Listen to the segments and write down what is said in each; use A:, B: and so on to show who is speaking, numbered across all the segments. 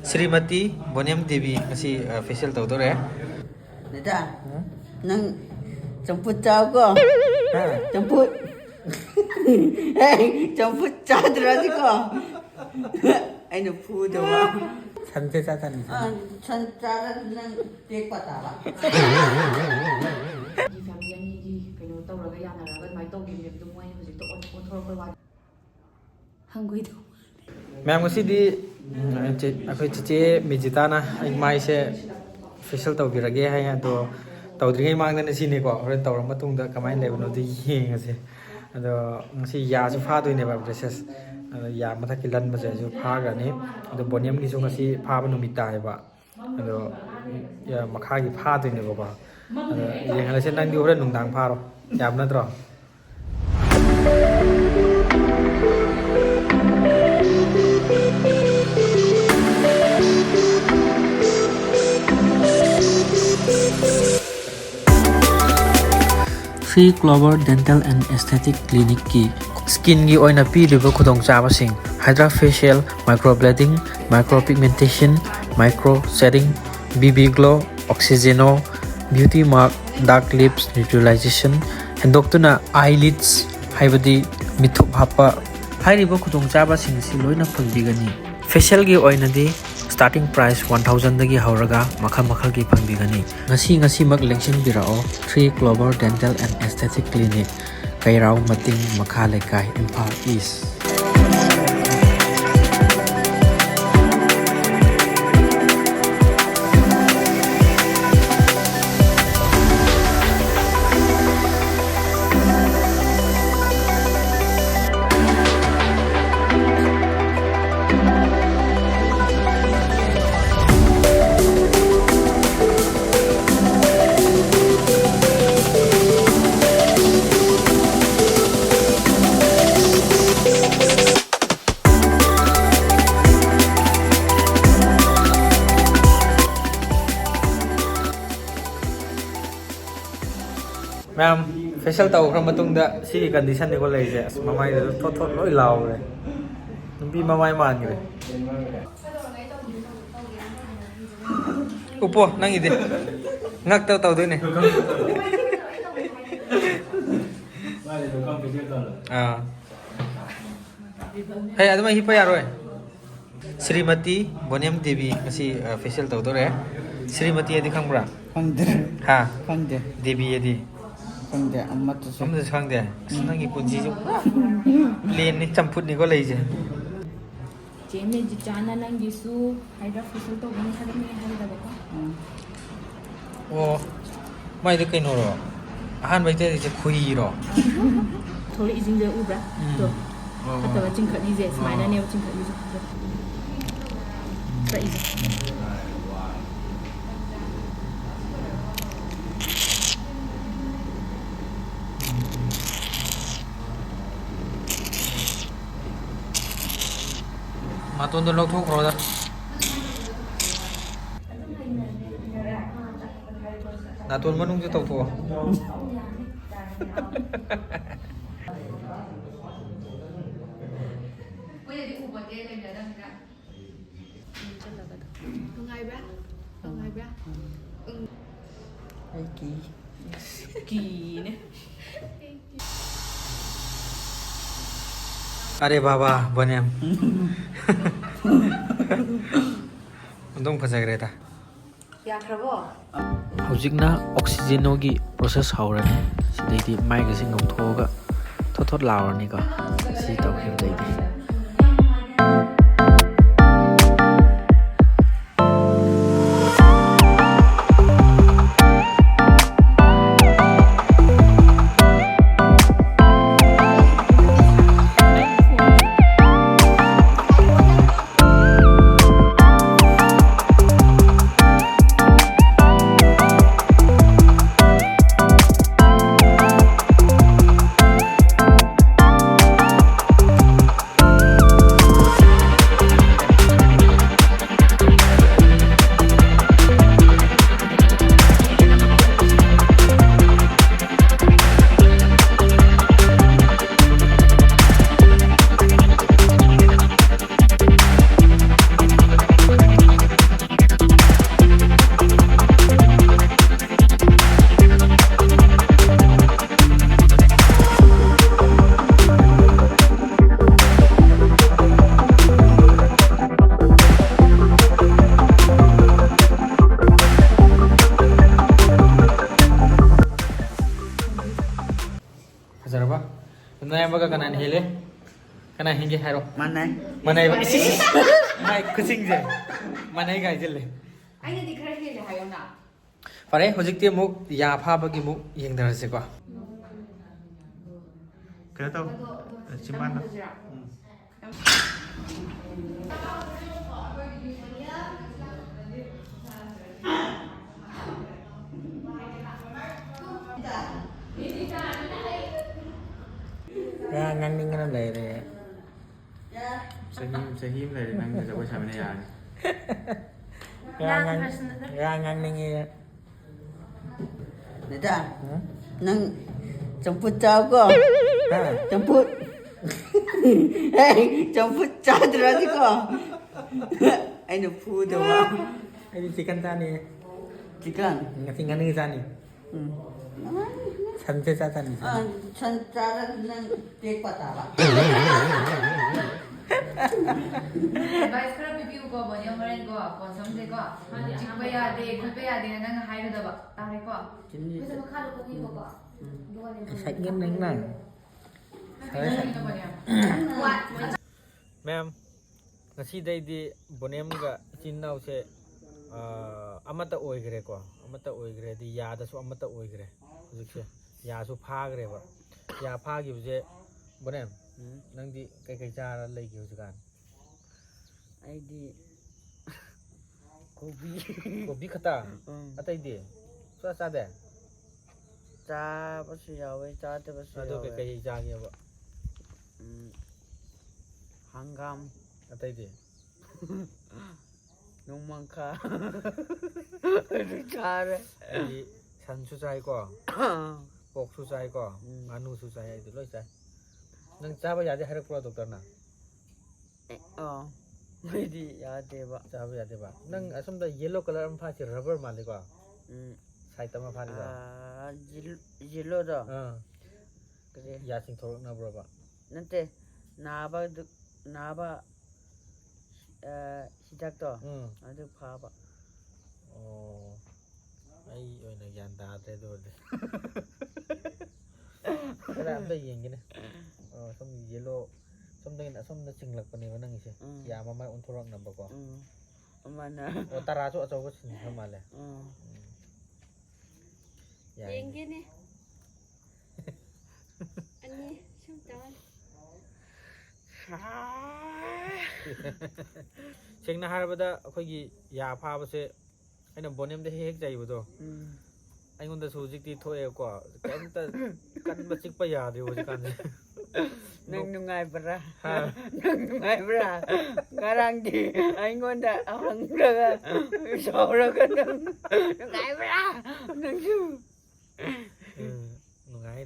A: Srimati Boniam Devi ngasi facial tau tu re.
B: Nida. Nang jemput jauh ko. Jemput. Jemput jauh terus ko. Aino pu tu.
A: Santai satan.
B: Santai nang tek pata ba.
C: ที่แฟมิลี่นี่ที่เป็นโตแล้วก็ยานาแล้วก็ไม่โตกินเด็กตัวมวยมันจะโตอนโทรไปว่าหังกุยตัว
A: Ma'am ngasi di akhoi chiche Mijitana ai mai se facial tau birage hai ado tau dringai mang na sini ko ren tau matung da kamai lebno di yeng ase ado ngasi ya su pha doi ne ba process ado ya matha kilan ma se su pha ga ni ado boniam gi su ngasi pha ba nu mi tai ba ado ya makha gi pha doi ne ba ado yeng ala se nang di ren nung dang pha ro yam na tro
D: Free Clover Dental and Aesthetic Clinic ki
A: skin gi oina pi liba khudong chaba sing hydra facial microblading micropigmentation micro setting bb glow oxygeno beauty mark dark lips neutralization hendoktuna eyelids haibadi mithup hapa hairiba khudong chaba sing si loina phangbigani facial gi oina di starting price 1000 dagi hauraga makhal gi phangbigani ngasi mak lengsin birao 3 Clover Dental and Aesthetic Clinic Kairao Mating Makha Lekai Impal East Ma'am, facial tau kram matung da si condition ni ko lai je mamai da thot loi law re numbi mamai man ge upo nang ide ngak tau de ne hey adama hi pa yaroi Srimati Boniam Devi ngasi facial tau to re Srimati adi khangbra
B: Khangde.
A: ha
B: Khangde.
A: Devi adi
B: Khangde amma tu.
A: Samde khangde nangi punji ju plain ni champut ni ko lai je
C: เจนเนี่ยจะจานนั่งยิสูไฮดราฟิสตัวนี้ถ้าได้ไม่ให้ได้บอกว่า
A: oh mai de kai no ro ahan bai te je khui ro
C: โทรอีจิงเจออุบระตัวแต่ว่าจิงขัดนี่เจสมัยนั้นเนี่ยจิงขัดนี่จะแต่อีจิ Matun do lok thok ro da Natun manung je tau tho
B: Ai ki.
C: กี่เนี่ย
A: Are baba boniam Untung phasai re ta
C: อยากครับบ่
D: Hojikna oxygeno gi process haurani sidai di mai ga sing ngom thoga thot lawrani ka si taw khim dai di
A: baka kanan hele. Kana hinge haro.
B: Mana?
A: Manai ba? Mai kusing je. Manai ga jille.
C: ꯑꯩꯅꯗꯤ ꯈꯔ ꯍꯦꯜꯂꯦ ꯍꯥꯏꯌꯣꯅ
A: Pare hojikti muk ya pha bagi muk yengdarase ko.
E: Kaya tau, simpan lah.
A: Ya ngang ning kan dai re.
E: Sahim lah, nang bisa buat sama ni ya.
A: Ya ngang ning ya.
B: Nida. Nang jemput jauh ko. Jemput. Hey, jemput jauh terus ko. Ai nu pu tu ma.
A: Ai chicken ta ni.
B: Chicken.
A: Ngasi ngani sa ni. San se sa ni.
B: San cara nang tek pata ba.
C: Advice ꯈꯔ ꯄꯤꯕꯤꯌꯨꯀꯣ ꯕꯣꯅꯤꯌꯝ ꯍꯣꯔꯦꯟꯀꯣ phone ꯁꯝꯁꯦꯀꯣ ꯆꯤꯛꯄ ꯌꯥꯗꯦ ꯈꯣꯠꯄ ꯌꯥꯗꯦꯅ ꯅꯪꯅ ꯍꯥꯏꯒꯗꯕ ꯇꯥꯔꯦꯀꯣ ꯑꯩꯈꯣꯏꯁꯦ ꯃꯈꯥꯗ ꯀꯨꯝꯃꯤꯕꯀꯣ
A: Sạch nhân nắng này. Ma'am, ngasi day di bonem ga chinnaw se amata oigre ko. Amata oigre di ya da su amata oigre. Hujik ya su pha gre ba. Ya pha gi je bonem. Nang di kai chara lai gi hujikan.
B: Ai di kopi.
A: Kopi khata. Atai di. Sa de.
B: Cha ba su yawe, cha te ba su
A: Ado
B: yawe.
A: kai ja gi ba.
B: Hangam,
A: Atai di.
B: nung mangka. Aduh cara.
A: Di san su chai ko. Pork su chai ko. Anu su chai ai di loi chai. Nang cha ba ya de harak pro doctor na.
B: Mai di ya de ba.
A: Cha ba ya de ba. Nang asum da yellow color am pha chi rubber ma le ko. Sai ta ma pha le ba.
B: Jilo da. Kare.
A: Ya sing thorok na bro ba.
B: Nante naba hidak to. Adu pha ba.
A: Oh. Ai oi na gyan da de do de. Kala am da yeng gi ne. Som yellow som da na som na chinglak pa ni ba nang ise. Ya ma mai on thorok na ba ko.
B: Mana.
A: O tara chu achaw ba sin ha ma le. Ya.
F: Yeng gini. Ani sum tangan.
A: Sengna harabada akhoi ya pha ba se aina bonem de hek jai budo aingon da sujik ti thoe ko kanta kan ba chik pa ya de ho kan
B: Nang nungai bra. Nang nungai bra. Ngarang di aingon da ang da. Saura ka nang nungai bra. Nang su.
A: Nungai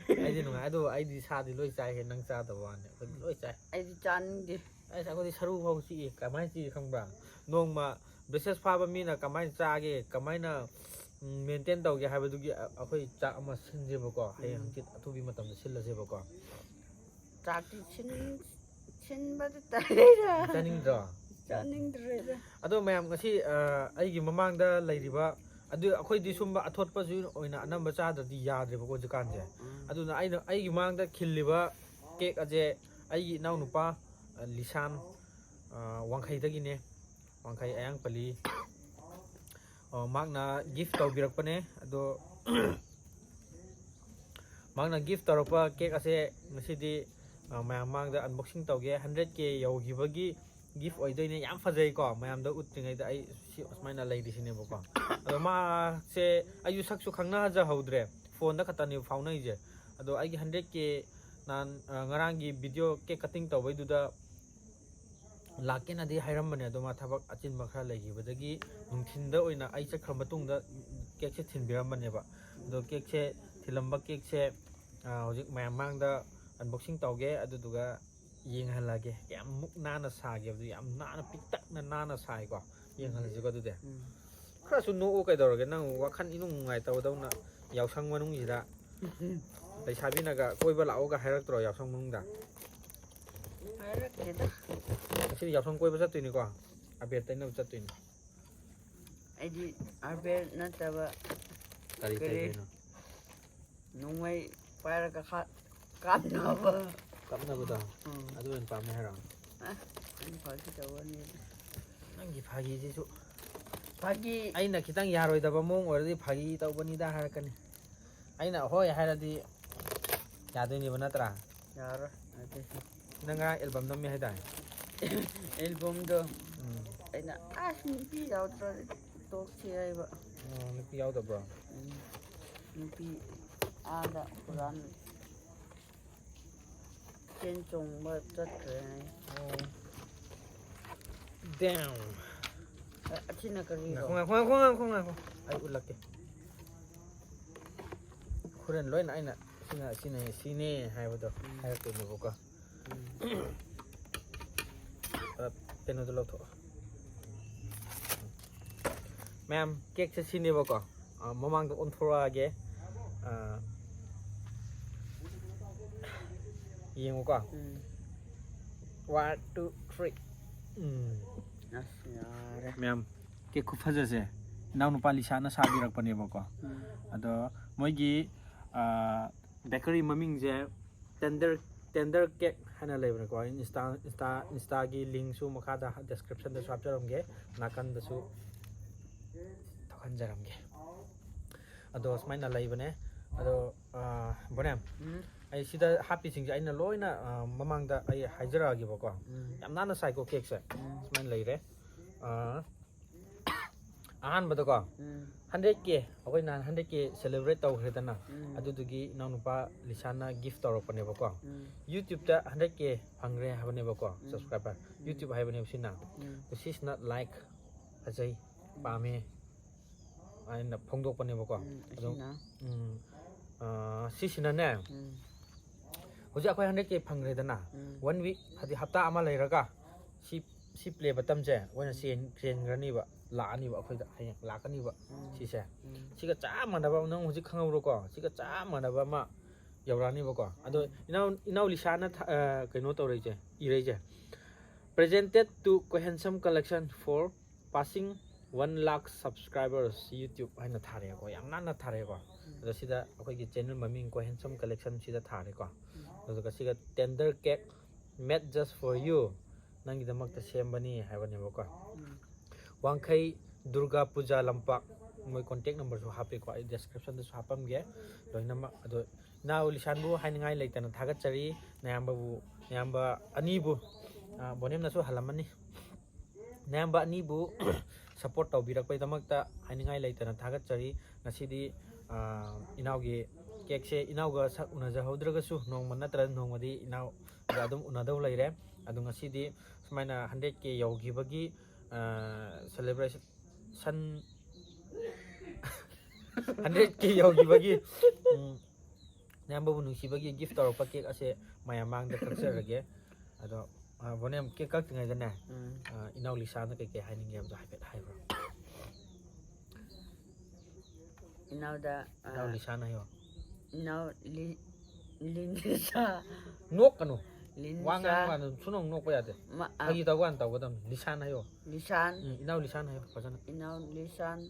A: ai di nungai ado ai di sa di loi chai he nang cha da wan ne loi chai
B: Ai di chan di.
A: ai sa ko di saru phau chi ka mai chi khang ba nong ma business pha ba mi na ka mai cha ge ka mai na maintain tau ge ha ba du gi akhoi cha ama sin je ba ko hai hang chit athu bi matam sil la je ba ko
B: Chak di chin ba ta da.
A: chaning dra
B: Chaning dre da.
A: ado mayam ngasi ai gi mamang da lairiba adu akhoi di sumba athot pa ju oina anamba cha da di ya dre ba ko jikan je adu na ai gi mang da khilliba cake aje ai gi naw nupa lisan wangkhai da gi ne wangkhai ayang pali magna gift taw birak pa ne ado magna gift taropa cake ase ngasi di mayam mang da unboxing tawge 100k yaw gibagi gift oidoi yam fajai ko mayam da utringai da ai si osmaina lai di sine boko ado ma se ayu saksu khangna ja haudre phone da khatani faunai je ado ai gi 100k nan ngarang gi video ke cutting tawai du da lakena di hairam bane ado ma thabak achin ma khara lai gi badagi nungthin da oina ai chakra matung da cake se thin biram bane ba ado cake se thilamba cake se hojik mayam mang da unboxing tawge adu duga yeng halage yam muk nana sage du yam nana pitak na nana sai ko yeng halaje ko du de khra su no o kai dor ge nang wakhan inung ngai taw daw na yausang manung ida dai sabi na ga koi ba lao ga hairak tro yausang manung da
B: Hairak de da.
A: si yausang koi ba chat ni ko abet tai na chat ni
B: Ai di arbe na ta ba.
A: tari tai no
B: Nungai para ka khat 깜나봐.
A: กลับนะบ่ต้อง ಅದು ಏನು ಪಾಮೆ ಹೇಳ
B: 아니 거기 저번에
A: ನಂಗೆ ಭಾಗಿ지수
B: 자기
A: 아이나 기당 야로이다 봐 몽 어디 ಭಾ기 ತೌಬನಿ다 하ರಕನಿ 아이나 호이 하라디 야도니 ಬನತ್ರ
B: 야라 아저씨
A: ನಂಗ album ನಮ್ಮಿ ಹೈದಾ
B: 앨범도 아이나 아스니피 야우트라 독치아이바
A: ನಿಪ್ಪಿ ಯಾವ್ದಬ್ಬ
B: 니피 아다 부란 젠종 뭐 쩌트네
A: down
B: 아치나 그리고
A: 콩아 아이 울락게 그런 로인 아이나 시네 하이버도 하이버도 누구가 페노도 로토 맴 케이크 시네 버거 머망도 온토라게 이행우가 1 2 3
B: 아스야래
A: ꯃꯌꯥꯝ cake ꯈꯨꯐꯖꯁꯦ ꯏꯅꯥꯎ ꯅꯨꯄꯥ ꯂꯤꯁꯥꯅ ꯁꯥꯕꯤꯔꯛꯄꯅꯦꯕꯀꯣ ꯑꯗꯣ ꯃꯣꯏꯒꯤ ꯕꯦꯀꯔꯤ ꯃꯃꯤꯡꯁꯦ ꯇꯦꯟꯗꯔ ꯀꯦꯛ ꯍꯥꯏꯅ ꯂꯩꯕꯅꯦꯀꯣ ꯏꯟꯁꯇꯥꯒꯤ ꯂꯤꯡꯛꯁꯨ ꯃꯈꯥꯗ ꯗꯦꯁꯀ꯭ꯔꯤꯞꯁꯟꯗꯁꯨ ꯍꯥꯞꯆꯔꯝꯒꯦ ꯅꯥꯀꯟꯗꯁꯨ ꯊꯣꯛꯍꯟꯖꯔꯝꯒꯦ ꯑꯗꯣ ꯁꯨꯃꯥꯏꯅ ꯂꯩꯕꯅꯦ ꯑꯗꯣ ꯕꯣꯅꯦꯝ ꯑꯩ ꯁꯤꯗ ꯍꯥꯞꯄꯤꯁꯤꯡꯁꯦ ꯑꯩꯅ ꯂꯣꯏꯅ ꯃꯃꯥꯡꯗ ꯑꯩ ꯍꯥꯏꯖꯔꯛꯑꯒꯦꯕꯀꯣ ꯌꯥꯝ ꯅꯥꯟꯅ ꯁꯥꯏꯀꯣ ꯀꯦꯛꯁꯦ ꯁꯨꯃꯥꯏꯅ ꯂꯩꯔꯦ ꯑꯍꯥꯟꯕꯗꯀꯣ 100K ꯑꯩꯈꯣꯏ ꯅꯍꯥꯟ 100K ꯁꯦꯂꯦꯕ꯭ꯔꯦꯠ ꯇꯧꯈ꯭ꯔꯦꯗꯅ ꯑꯗꯨꯗꯨꯒꯤ ꯏꯅꯥꯎꯅꯨꯄꯥ ꯂꯤꯁꯥꯅ ꯒꯤꯐ ꯇꯧꯔꯛꯄꯅꯦꯕꯀꯣ ꯌꯨꯇ꯭ꯌꯨꯕꯇ 100K ꯐꯪꯈ꯭ꯔꯦ ꯍꯥꯏꯕꯅꯦꯕꯀꯣ ꯁꯕꯁꯀ꯭ꯔꯥꯏꯕꯔ ꯌꯨꯇ꯭ꯌꯨꯕ ꯍꯥꯏꯕꯅꯦꯕ ꯁꯤꯅ ꯁꯤꯁꯤꯅ ꯂꯥꯏꯛ ꯐꯖꯩ ꯄꯥꯝꯃꯦ ꯑꯩꯅ ꯐꯣꯡꯗꯣꯛꯄꯅꯦꯕꯀꯣ ꯑꯗꯨ ꯁꯤꯁꯤꯅꯅꯦ ꯍꯧꯖꯤꯛ ꯑꯩꯈꯣꯏ 100K ꯐꯪꯈ꯭ꯔꯦꯗꯅ 1 week ꯍꯥꯏꯗꯤ ꯍꯞꯇꯥ ꯑꯃ ꯂꯩꯔꯒ ꯁꯤ ꯄ꯭ꯂꯦ ꯕꯇꯝꯁꯦ ꯑꯣꯏꯅ ꯆꯦꯟꯈ꯭ꯔꯅꯤꯕ ꯂꯥꯛꯑꯅꯤꯕ ꯑꯩꯈꯣꯏꯗ ꯍꯌꯦꯡ ꯂꯥꯛꯀꯅꯤꯕ ꯁꯤꯁꯦ ꯁꯤꯒ ꯆꯞ ꯃꯥꯟꯅꯕ ꯅꯪ ꯍꯧꯖꯤꯛ ꯈꯪꯍꯧꯔꯣꯀꯣ ꯁꯤꯒ ꯆꯞ ꯃꯥꯟꯅꯕ ꯑꯃ ꯌꯧꯔꯛꯑꯅꯤꯕꯀꯣ ꯑꯗꯣ ꯏꯅꯥꯎ ꯂꯤꯁꯥꯅ ꯀꯩꯅꯣ ꯇꯧꯔꯛꯏꯁꯦ ꯏꯔꯩꯁꯦ presented to Cohensum collection for passing 1 lakh subscribers YouTube 하이나 타래고 양난나 타래고 그래서 시다 아코기 채널 머밍 Cohensum collection 시다 타래고 그래서 시가 tender cake made just for you ꯅꯪꯒꯤꯗꯃꯛꯇ ꯁꯦꯝꯕꯅꯤ ꯍꯥꯏꯕꯅꯦꯕꯀꯣ ꯋꯥꯡꯈꯩ ꯗꯨꯔꯒꯥ ꯄꯨꯖꯥ ꯂꯝꯄꯥꯛ ꯃꯣꯏ ꯀꯣꯟꯇꯦꯛ ꯅꯝꯕꯔꯁꯨ ꯍꯥꯞꯄꯤꯀꯣ ꯑꯩ ꯗꯦꯁꯀ꯭ꯔꯤꯞꯁꯟꯗꯁꯨ ꯍꯥꯞꯄꯝꯒꯦ ꯂꯣꯏꯅꯃꯛ ꯑꯗꯣ ꯏꯅꯥꯎ ꯂꯤꯁꯥꯟꯕꯨ ꯍꯥꯏꯅꯤꯡꯉꯥꯏ ꯂꯩꯇꯅ ꯊꯥꯒꯠꯆꯔꯤ ꯅꯌꯥꯝꯕ ꯑꯅꯤꯕꯨ ꯕꯣꯅꯦꯝꯅꯁꯨ ꯍꯜꯂꯝꯃꯅꯤ ꯅꯌꯥꯝꯕ ꯑꯅꯤꯕꯨ ꯁꯄꯣꯔꯠ ꯇꯧꯕꯤꯔꯛꯄꯩꯗꯃꯛꯇ ꯍꯥꯏꯅꯤꯡꯉꯥꯏ ꯂꯩꯇꯅ ꯊꯥꯒꯠꯆꯔꯤ ꯉꯁꯤꯗꯤ ꯏꯅꯥꯎꯒꯤ ꯀꯦꯛꯁꯦ ꯏꯅꯥꯎꯒ ꯁꯛ ꯎꯅꯖꯍꯧꯗ꯭ꯔꯒꯁꯨ ꯅꯣꯡꯃ ꯅꯠꯇ꯭ꯔꯒ ꯅꯣꯡꯃꯗꯤ ꯏꯅꯥꯎꯒ ꯑꯗꯨꯝ ꯎꯅꯗꯧ ꯂꯩꯔꯦ ꯑꯗꯨ ꯉꯁꯤꯗꯤ ꯁꯨꯃꯥꯏꯅ 100K ꯌꯧꯈꯤꯕꯒꯤ ꯁꯦꯂꯦꯕ꯭ꯔꯦꯁꯟ 100K ꯌꯧꯈꯤꯕꯒꯤ ꯅꯌꯥꯝꯕꯕꯨ ꯅꯨꯡꯁꯤꯕꯒꯤ ꯒꯤꯐ ꯇꯧꯔꯛꯄ ꯀꯦꯛ ꯑꯁꯦ ꯃꯌꯥꯝ ꯃꯥꯡꯗ ꯀꯛꯆꯔꯒꯦ ꯑꯗꯣ ꯕꯣꯅꯦꯝ ꯀꯦꯛ ꯀꯛꯇ꯭ꯔꯤꯉꯩꯗꯅꯦ ꯏꯅꯥꯎ ꯂꯤꯁꯥꯅ ꯀꯩꯀꯩ ꯍꯥꯏꯅꯤꯡꯒꯦ ꯍꯥꯏꯕꯗꯣ ꯍꯥꯏꯐꯦꯠ ꯍꯥꯏꯕ꯭ꯔꯣ
B: 이나오다
A: 이나오 리샤나 해요
B: 이나오 린사
A: 녹가노
B: 린사
A: 왕왕왕 수능 녹 봐야 돼 자기 다고 안 다고든 리샤나 해요
B: 리산
A: 이나오 리샤나 해요 버전
B: 이나오 리산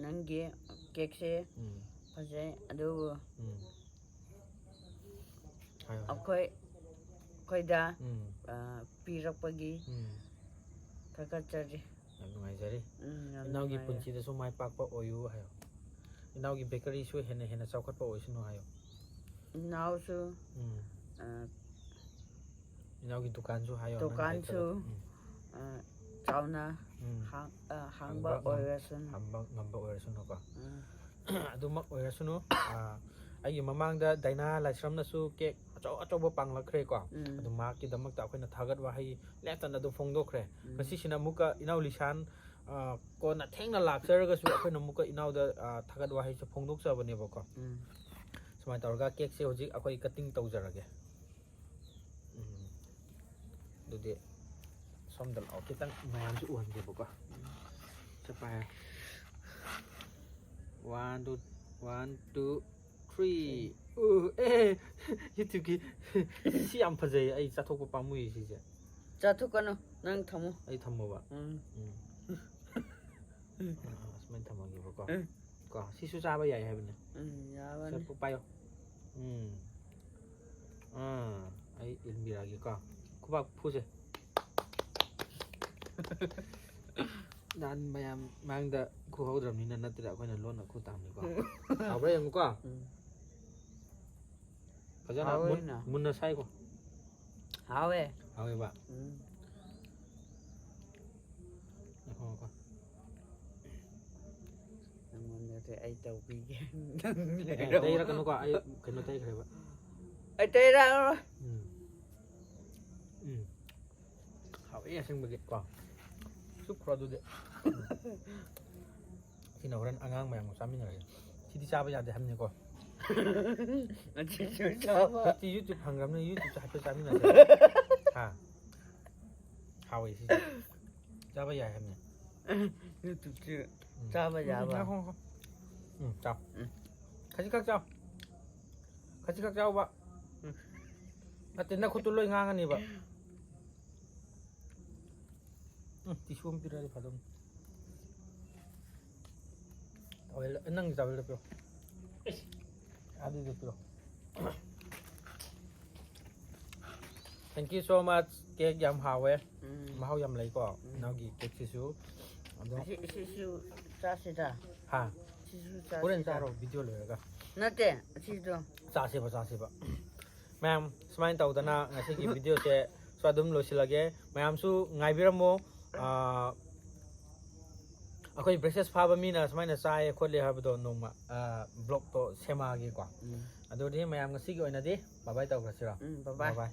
B: 난게 객세 버제 아두 ꯑꯩꯈꯣꯏꯗ ꯄꯤꯔꯛꯄꯒꯤ ꯊꯥꯒꯠꯆꯔꯤ
A: ꯌꯥꯝ ꯅꯨꯡꯉꯥꯏꯖꯔꯤ ꯏꯅꯥꯎꯒꯤ ꯄꯨꯟꯁꯤꯗꯁꯨ ꯃꯥꯏ ꯄꯥꯛꯄ ꯑꯣꯏꯌꯨ ꯍꯥꯏꯌꯣ ꯏꯅꯥꯎꯒꯤ ꯕꯦꯀꯔꯤꯁꯨ ꯍꯦꯟꯅ ꯆꯥꯎꯈꯠꯄ ꯑꯣꯏꯁꯅꯨ ꯍꯥꯏꯌꯣ
B: 이나오수
A: 이나오기 두칸수 하요
B: 두칸수 자우나 항바 오이라순
A: 항바 오이라순노가 ꯑꯗꯨꯃꯛ ꯑꯣꯏꯔꯁꯨꯅꯨ ꯑꯩꯒꯤ ꯃꯃꯥꯡꯗ ꯗꯥꯏꯅꯥ ꯂꯥꯏꯁ꯭ꯔꯝꯅꯁꯨ ꯀꯦꯛ ꯑꯆꯧꯕ ꯄꯥꯡꯂꯛꯈ꯭ꯔꯦꯀꯣ ꯑꯗꯨ ꯃꯍꯥꯛꯀꯤꯗꯃꯛꯇ ꯑꯩꯈꯣꯏꯅ ꯊꯥꯒꯠ ꯋꯥꯍꯩ ꯂꯦꯞꯇꯅ ꯑꯗꯨꯝ ꯐꯣꯡꯗꯣꯛꯈ꯭ꯔꯦ ꯉꯁꯤꯁꯤꯅ ꯑꯃꯨꯛꯀ ꯏꯅꯥꯎ ꯂꯤꯁꯥꯟ ꯀꯣꯟꯅ ꯊꯦꯡꯅ ꯂꯥꯛꯆꯔꯒꯁꯨ ꯑꯩꯈꯣꯏꯅ ꯑꯃꯨꯛꯀ ꯏꯅꯥꯎꯗ ꯊꯥꯒꯠ ꯋꯥꯍꯩꯁꯨ ꯐꯣꯡꯗꯣꯛꯆꯕꯅꯦꯕꯀꯣ ꯁꯨꯃꯥꯏꯅ ꯇꯧꯔꯒ ꯀꯦꯛꯁꯦ ꯍꯧꯖꯤꯛ ꯑꯩꯈꯣꯏ ꯀꯠꯇꯤꯡ ꯇꯧꯖꯔꯒꯦ ꯑꯗꯨꯗꯤ ꯁꯣꯝꯗ ꯂꯥꯛꯑꯣ ꯈꯤꯇꯪ ꯃꯌꯥꯝꯁꯨ ꯎꯍꯟꯒꯦꯕꯀꯣ ꯆꯠꯄ ꯍꯥꯏ 1 2 3 유튜브기 시 안 파져요. 아이 짜토고 빠무이 시제.
B: 짜토가노 난 타모.
A: 아이 탐모봐. 스멘 탐모기 보고. 거 시수 잡아 야야 해보네.
B: 야반.
A: 자 뽑아요. Ai Elmira lagi kau. Ku bak push. Dan mayam mang da ku hodram ni nan tidak ko nan lon ku tam ni ko. Au bre yang ko. Ka jana mun na sai ko.
B: Hawe.
A: Hawe ba. Ho ko.
B: Nang te ai tau pi.
A: Dai ra kan ko ai kan no tai khare ba.
B: Ai te ra.
A: Hawe sing bagi ko. Sup kro du de. Khi nào ran angang mayang sa min ra. Chi di cha ba ya de ham ni ko.
B: Chi chu cha ba.
A: Chi YouTube hangam ni YouTube cha pa sa min ra. Ha. Hawe si. Cha ba ya ham ni.
B: YouTube chưa. Cha ba ya ba.
A: Chào. Kasi kak chào. Kasi kak chào ba. Natin na kutuloy nga ni ba. Tissue mo pira di padong. Awel enang tawel pero. Adi de pero. Thank you so much. Kek yam hawe. Mahau yam lai ko. Nagi kek tissue.
B: Sisu cha se da.
A: Ha.
B: Sisu cha.
A: Kuren charo video le ga.
B: Na te. Sisu.
A: Sa se ba. Ma'am, smain taw dana ngasi ki video se swadum lo silage. Ma'am su ngai biramo akoi braces phaba mina smaina sai khole habdo noma blog to sema gi kwa adodi ma'am ngasi gi oina di bye bye taw grasira
B: Bye bye.